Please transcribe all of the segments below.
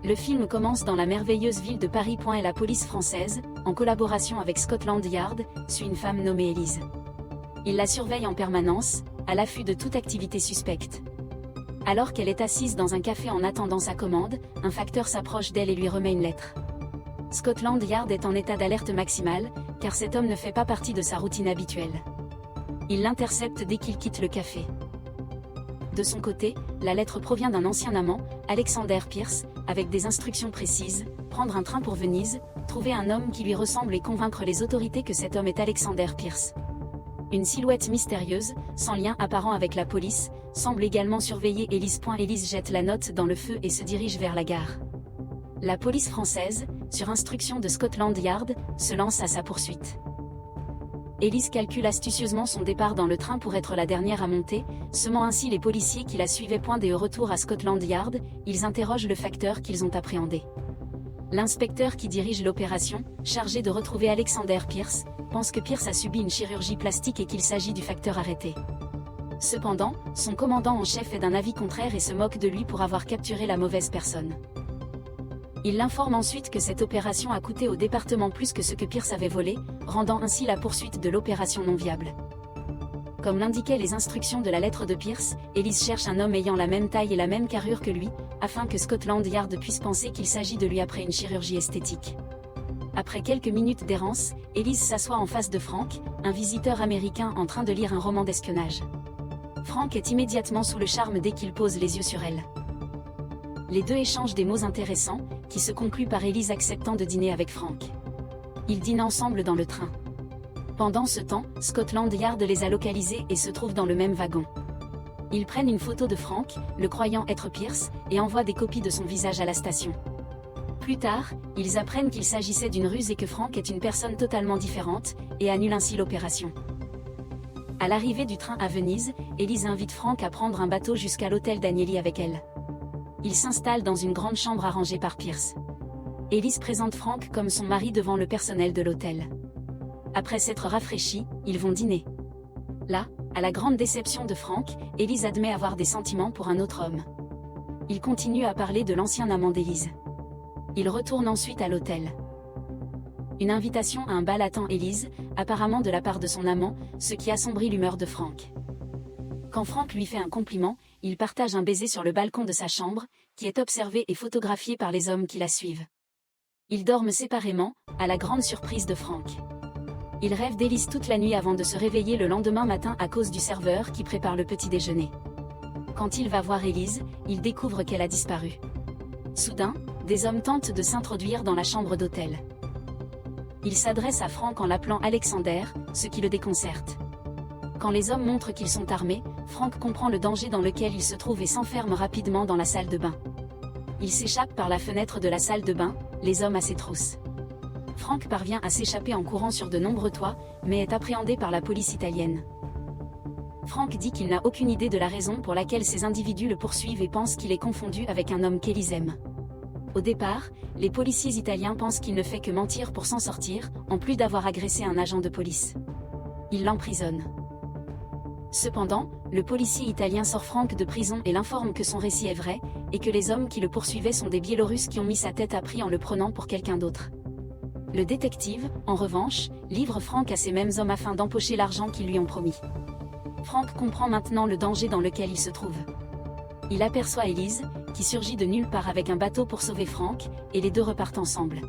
Le film commence dans la merveilleuse ville de Paris. Et la police française, en collaboration avec Scotland Yard, suit une femme nommée Élise. Il la surveille en permanence, à l'affût de toute activité suspecte. Alors qu'elle est assise dans un café en attendant sa commande, un facteur s'approche d'elle et lui remet une lettre. Scotland Yard est en état d'alerte maximale, car cet homme ne fait pas partie de sa routine habituelle. Il l'intercepte dès qu'il quitte le café. De son côté, la lettre provient d'un ancien amant, Alexander Pierce, avec des instructions précises: prendre un train pour Venise, trouver un homme qui lui ressemble et convaincre les autorités que cet homme est Alexander Pierce. Une silhouette mystérieuse, sans lien apparent avec la police, semble également surveiller Élise. Élise jette la note dans le feu et se dirige vers la gare. La police française, sur instruction de Scotland Yard, se lance à sa poursuite. Élise calcule astucieusement son départ dans le train pour être la dernière à monter, semant ainsi les policiers qui la suivaient. Des retour à Scotland Yard, ils interrogent le facteur qu'ils ont appréhendé. L'inspecteur qui dirige l'opération, chargé de retrouver Alexander Pierce, pense que Pierce a subi une chirurgie plastique et qu'il s'agit du facteur arrêté. Cependant, son commandant en chef est d'un avis contraire et se moque de lui pour avoir capturé la mauvaise personne. Il l'informe ensuite que cette opération a coûté au département plus que ce que Pierce avait volé, rendant ainsi la poursuite de l'opération non viable. Comme l'indiquaient les instructions de la lettre de Pierce, Élise cherche un homme ayant la même taille et la même carrure que lui, afin que Scotland Yard puisse penser qu'il s'agit de lui après une chirurgie esthétique. Après quelques minutes d'errance, Élise s'assoit en face de Frank, un visiteur américain en train de lire un roman d'espionnage. Frank est immédiatement sous le charme dès qu'il pose les yeux sur elle. Les deux échangent des mots intéressants, qui se concluent par Élise acceptant de dîner avec Frank. Ils dînent ensemble dans le train. Pendant ce temps, Scotland Yard les a localisés et se trouvent dans le même wagon. Ils prennent une photo de Frank, le croyant être Pierce, et envoient des copies de son visage à la station. Plus tard, ils apprennent qu'il s'agissait d'une ruse et que Frank est une personne totalement différente, et annulent ainsi l'opération. À l'arrivée du train à Venise, Élise invite Frank à prendre un bateau jusqu'à l'hôtel d'Agnelli avec elle. Il s'installe dans une grande chambre arrangée par Pierce. Élise présente Frank comme son mari devant le personnel de l'hôtel. Après s'être rafraîchis, ils vont dîner. Là, à la grande déception de Frank, Élise admet avoir des sentiments pour un autre homme. Il continue à parler de l'ancien amant d'Élise. Il retourne ensuite à l'hôtel. Une invitation à un bal attend Élise, apparemment de la part de son amant, ce qui assombrit l'humeur de Frank. Quand Frank lui fait un compliment, il partage un baiser sur le balcon de sa chambre, qui est observé et photographié par les hommes qui la suivent. Ils dorment séparément, à la grande surprise de Frank. Il rêve d'Élise toute la nuit avant de se réveiller le lendemain matin à cause du serveur qui prépare le petit déjeuner. Quand il va voir Élise, il découvre qu'elle a disparu. Soudain, des hommes tentent de s'introduire dans la chambre d'hôtel. Il s'adresse à Frank en l'appelant Alexander, ce qui le déconcerte. Quand les hommes montrent qu'ils sont armés, Frank comprend le danger dans lequel il se trouve et s'enferme rapidement dans la salle de bain. Il s'échappe par la fenêtre de la salle de bain, les hommes à ses trousses. Frank parvient à s'échapper en courant sur de nombreux toits, mais est appréhendé par la police italienne. Frank dit qu'il n'a aucune idée de la raison pour laquelle ces individus le poursuivent et pense qu'il est confondu avec un homme qu'Élise aime. Au départ, les policiers italiens pensent qu'il ne fait que mentir pour s'en sortir, en plus d'avoir agressé un agent de police. Ils l'emprisonnent. Cependant, le policier italien sort Frank de prison et l'informe que son récit est vrai, et que les hommes qui le poursuivaient sont des Biélorusses qui ont mis sa tête à prix en le prenant pour quelqu'un d'autre. Le détective, en revanche, livre Frank à ces mêmes hommes afin d'empocher l'argent qu'ils lui ont promis. Frank comprend maintenant le danger dans lequel il se trouve. Il aperçoit Élise, qui surgit de nulle part avec un bateau pour sauver Frank, et les deux repartent ensemble.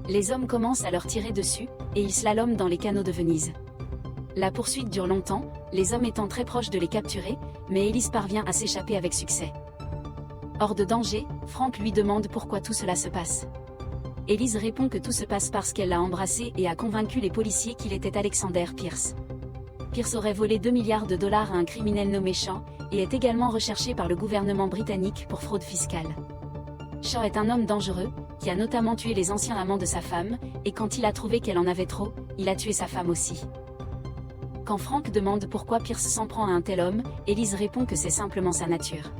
Les hommes commencent à leur tirer dessus, et ils slaloment dans les canaux de Venise. La poursuite dure longtemps, les hommes étant très proches de les capturer, mais Élise parvient à s'échapper avec succès. Hors de danger, Frank lui demande pourquoi tout cela se passe. Élise répond que tout se passe parce qu'elle l'a embrassé et a convaincu les policiers qu'il était Alexander Pierce. Pierce aurait volé 2 milliards de dollars à un criminel nommé Shaw, et est également recherché par le gouvernement britannique pour fraude fiscale. Shaw est un homme dangereux, qui a notamment tué les anciens amants de sa femme, et quand il a trouvé qu'elle en avait trop, il a tué sa femme aussi. Quand Frank demande pourquoi Pierce s'en prend à un tel homme, Élise répond que c'est simplement sa nature.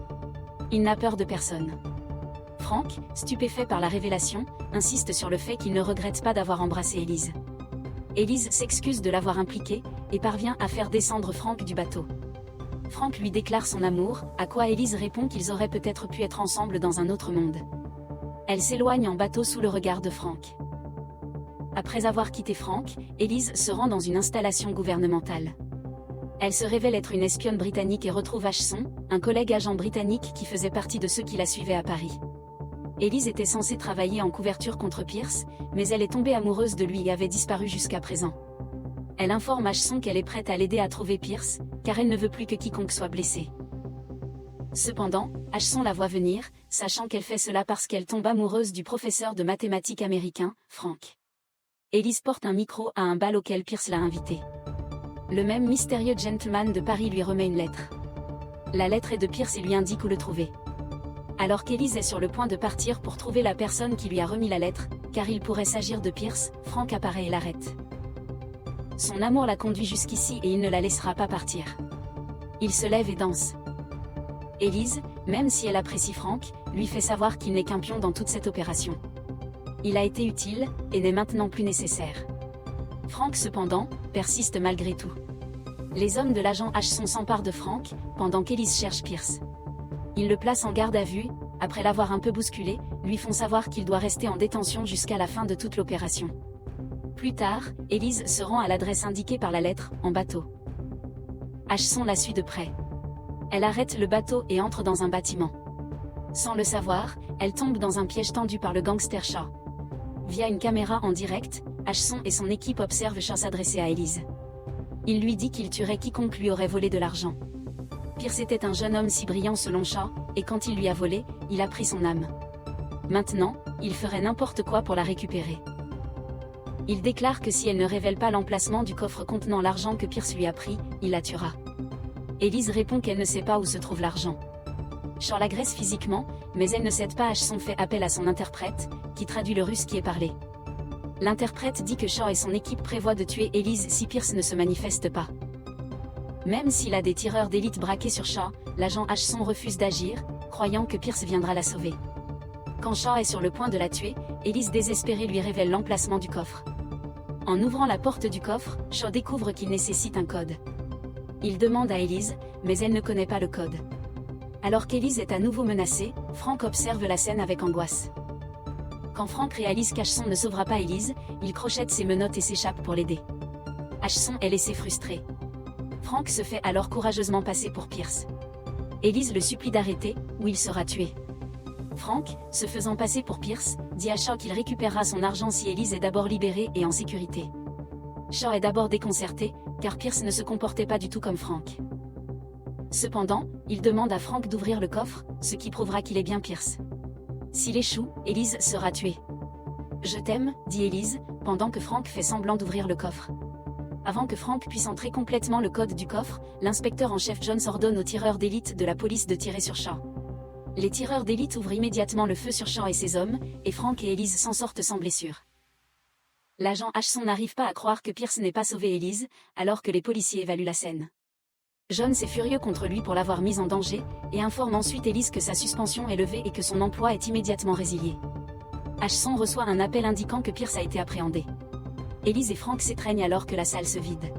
Il n'a peur de personne. Frank, stupéfait par la révélation, insiste sur le fait qu'il ne regrette pas d'avoir embrassé Élise. Élise s'excuse de l'avoir impliqué, et parvient à faire descendre Frank du bateau. Frank lui déclare son amour, à quoi Élise répond qu'ils auraient peut-être pu être ensemble dans un autre monde. Elle s'éloigne en bateau sous le regard de Frank. Après avoir quitté Frank, Elise se rend dans une installation gouvernementale. Elle se révèle être une espionne britannique et retrouve Ashson, un collègue agent britannique qui faisait partie de ceux qui la suivaient à Paris. Elise était censée travailler en couverture contre Pierce, mais elle est tombée amoureuse de lui et avait disparu jusqu'à présent. Elle informe Ashson qu'elle est prête à l'aider à trouver Pierce, car elle ne veut plus que quiconque soit blessé. Cependant, Ashson la voit venir, sachant qu'elle fait cela parce qu'elle tombe amoureuse du professeur de mathématiques américain, Frank. Elise porte un micro à un bal auquel Pierce l'a invité. Le même mystérieux gentleman de Paris lui remet une lettre. La lettre est de Pierce et lui indique où le trouver. Alors qu'Elise est sur le point de partir pour trouver la personne qui lui a remis la lettre, car il pourrait s'agir de Pierce, Frank apparaît et l'arrête. Son amour la conduit jusqu'ici et il ne la laissera pas partir. Il se lève et danse. Elise, même si elle apprécie Frank, lui fait savoir qu'il n'est qu'un pion dans toute cette opération. Il a été utile, et n'est maintenant plus nécessaire. Frank cependant, persiste malgré tout. Les hommes de l'agent Ashson s'emparent de Frank, pendant qu'Elise cherche Pierce. Ils le placent en garde à vue, après l'avoir un peu bousculé, lui font savoir qu'il doit rester en détention jusqu'à la fin de toute l'opération. Plus tard, Elise se rend à l'adresse indiquée par la lettre, en bateau. Ashson la suit de près. Elle arrête le bateau et entre dans un bâtiment. Sans le savoir, elle tombe dans un piège tendu par le gangster Shaw. Via une caméra en direct, Ashson et son équipe observent Shaw s'adresser à Elise. Il lui dit qu'il tuerait quiconque lui aurait volé de l'argent. Pierce était un jeune homme si brillant selon Shaw, et quand il lui a volé, il a pris son âme. Maintenant, il ferait n'importe quoi pour la récupérer. Il déclare que si elle ne révèle pas l'emplacement du coffre contenant l'argent que Pierce lui a pris, il la tuera. Elise répond qu'elle ne sait pas où se trouve l'argent. Shaw l'agresse physiquement, mais elle ne cède pas. Ashson fait appel à son interprète, qui traduit le russe qui est parlé. L'interprète dit que Shaw et son équipe prévoient de tuer Elise si Pierce ne se manifeste pas. Même s'il a des tireurs d'élite braqués sur Shaw, l'agent Ashson refuse d'agir, croyant que Pierce viendra la sauver. Quand Shaw est sur le point de la tuer, Elise désespérée lui révèle l'emplacement du coffre. En ouvrant la porte du coffre, Shaw découvre qu'il nécessite un code. Il demande à Elise, mais elle ne connaît pas le code. Alors qu'Elise est à nouveau menacée, Frank observe la scène avec angoisse. Quand Frank réalise qu'Ashson ne sauvera pas Elise, il crochette ses menottes et s'échappe pour l'aider. Ashson est laissé frustré. Frank se fait alors courageusement passer pour Pierce. Elise le supplie d'arrêter, ou il sera tué. Frank, se faisant passer pour Pierce, dit à Shaw qu'il récupérera son argent si Elise est d'abord libérée et en sécurité. Shaw est d'abord déconcerté, car Pierce ne se comportait pas du tout comme Frank. Cependant, il demande à Frank d'ouvrir le coffre, ce qui prouvera qu'il est bien Pierce. S'il échoue, Elise sera tuée. « Je t'aime », dit Elise, pendant que Frank fait semblant d'ouvrir le coffre. Avant que Frank puisse entrer complètement le code du coffre, l'inspecteur en chef Jones ordonne aux tireurs d'élite de la police de tirer sur Shaw. Les tireurs d'élite ouvrent immédiatement le feu sur Shaw et ses hommes, et Frank et Elise s'en sortent sans blessure. L'agent Ashson n'arrive pas à croire que Pierce n'ait pas sauvé Elise, alors que les policiers évaluent la scène. Jones est furieux contre lui pour l'avoir mise en danger, et informe ensuite Elise que sa suspension est levée et que son emploi est immédiatement résilié. Ashson reçoit un appel indiquant que Pierce a été appréhendé. Elise et Frank s'étreignent alors que la salle se vide.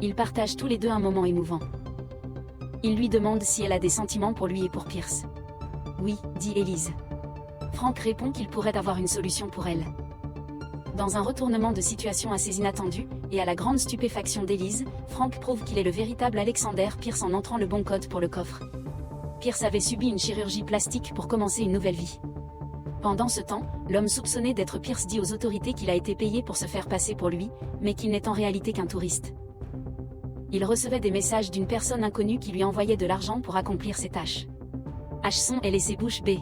Ils partagent tous les deux un moment émouvant. Il lui demande si elle a des sentiments pour lui et pour Pierce. « Oui », dit Elise. Frank répond qu'il pourrait avoir une solution pour elle. Dans un retournement de situation assez inattendu, et à la grande stupéfaction d'Elise, Frank prouve qu'il est le véritable Alexander Pierce en entrant le bon code pour le coffre. Pierce avait subi une chirurgie plastique pour commencer une nouvelle vie. Pendant ce temps, l'homme soupçonné d'être Pierce dit aux autorités qu'il a été payé pour se faire passer pour lui, mais qu'il n'est en réalité qu'un touriste. Il recevait des messages d'une personne inconnue qui lui envoyait de l'argent pour accomplir ses tâches. Ashson est laissé bouche bée.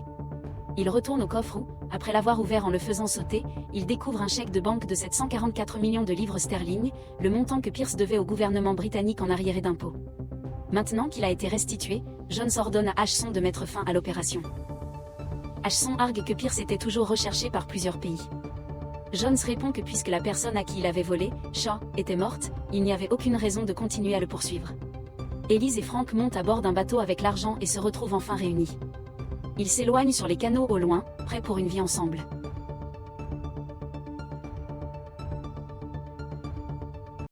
Il retourne au coffre où, après l'avoir ouvert en le faisant sauter, il découvre un chèque de banque de 744 millions de livres sterling, le montant que Pierce devait au gouvernement britannique en arriérés d'impôts. Maintenant qu'il a été restitué, Jones ordonne à Ashson de mettre fin à l'opération. Ashson argue que Pierce était toujours recherché par plusieurs pays. Jones répond que puisque la personne à qui il avait volé, Shaw, était morte, il n'y avait aucune raison de continuer à le poursuivre. Elise et Frank montent à bord d'un bateau avec l'argent et se retrouvent enfin réunis. Ils s'éloignent sur les canaux au loin, prêts pour une vie ensemble.